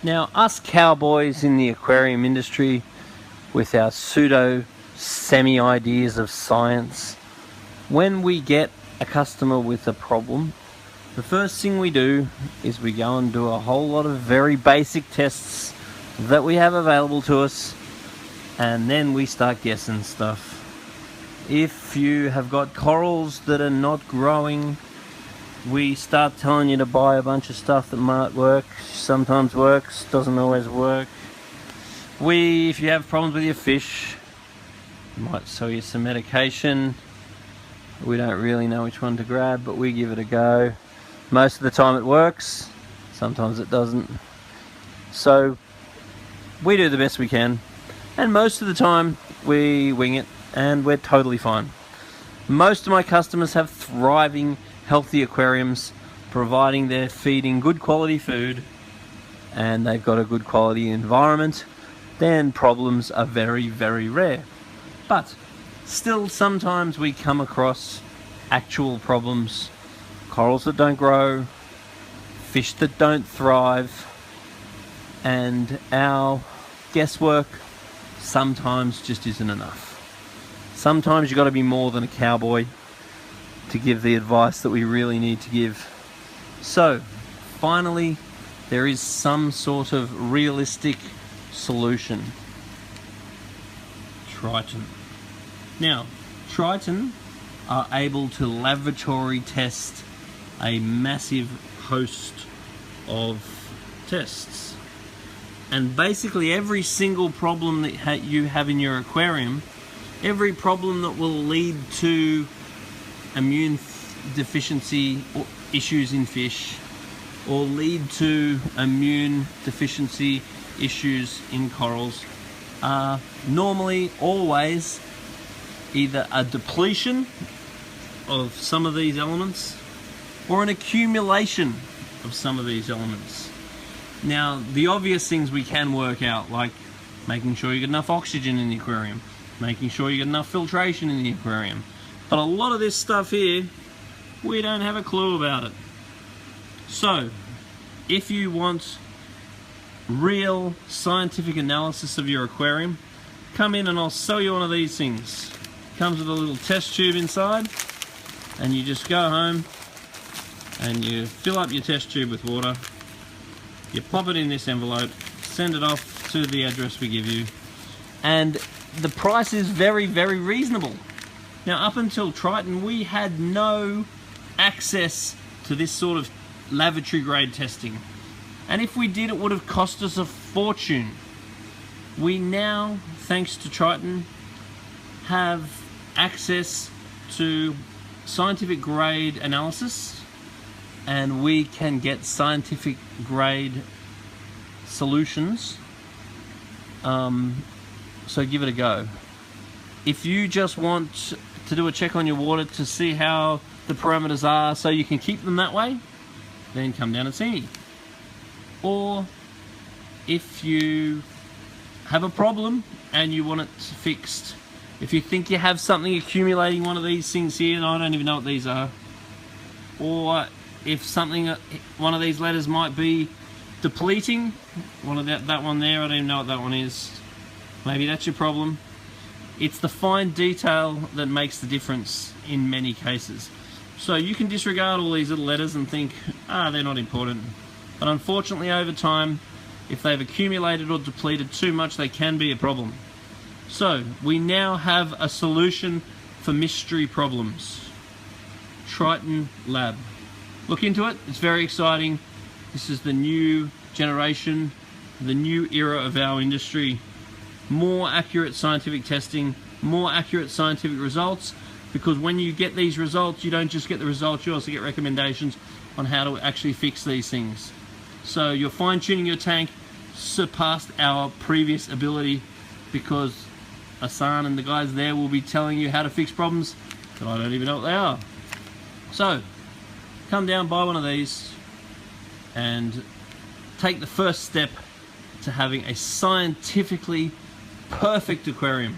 Now, us cowboys in the aquarium industry, with our pseudo semi ideas of science, when we get a customer with a problem, the first thing we do is we go and do a whole lot of very basic tests that we have available to us, and then we start guessing stuff. If you have got corals that are not growing, we start telling you to buy a bunch of stuff that might work. Sometimes works, doesn't always work. If you have problems with your fish, we might sell you some medication. We don't really know which one to grab, but we give it a go. Most of the time it works, sometimes it doesn't. So we do the best we can, and most of the time we wing it and we're totally fine. Most of my customers have thriving, healthy aquariums, providing they're feeding good quality food and they've got a good quality environment. Then problems are very, very rare. But still, sometimes we come across actual problems. Corals that don't grow, fish that don't thrive, and our guesswork sometimes just isn't enough. Sometimes you've got to be more than a cowboy to give the advice that we really need to give. So, finally, there is some sort of realistic solution. Triton. Now, Triton are able to laboratory test a massive host of tests. And basically every single problem that you have in your aquarium, every problem that will lead to immune deficiency issues in fish, or lead to immune deficiency issues in corals, are normally always either a depletion of some of these elements or an accumulation of some of these elements. Now, the obvious things we can work out, like making sure you get enough oxygen in the aquarium, making sure you get enough filtration in the aquarium. But a lot of this stuff here, we don't have a clue about it. So, if you want real scientific analysis of your aquarium, come in and I'll sell you one of these things. Comes with a little test tube inside, and you just go home and you fill up your test tube with water, you pop it in this envelope, send it off to the address we give you, and the price is very, very reasonable. Now, up until Triton, we had no access to this sort of laboratory grade testing, and if we did, it would have cost us a fortune. We now, thanks to Triton, have access to scientific grade analysis, and we can get scientific grade solutions. So give it a go. If you just want to do a check on your water to see how the parameters are so you can keep them that way, then come down and see me. Or if you have a problem and you want it fixed, if you think you have something accumulating one of these things here, and I don't even know what these are, or if something, one of these letters might be depleting, one of that one there, I don't even know what that one is. Maybe that's your problem. It's the fine detail that makes the difference in many cases. So you can disregard all these little letters and think, they're not important. But unfortunately, over time, if they've accumulated or depleted too much, they can be a problem. So we now have a solution for mystery problems. Triton Lab. Look into it, it's very exciting. This is the new generation, the new era of our industry. More accurate scientific testing, more accurate scientific results, because when you get these results, you don't just get the results, you also get recommendations on how to actually fix these things. So you're fine-tuning your tank surpassed our previous ability, because Asan and the guys there will be telling you how to fix problems that I don't even know what they are. So come down, buy one of these, and take the first step to having a scientifically perfect aquarium.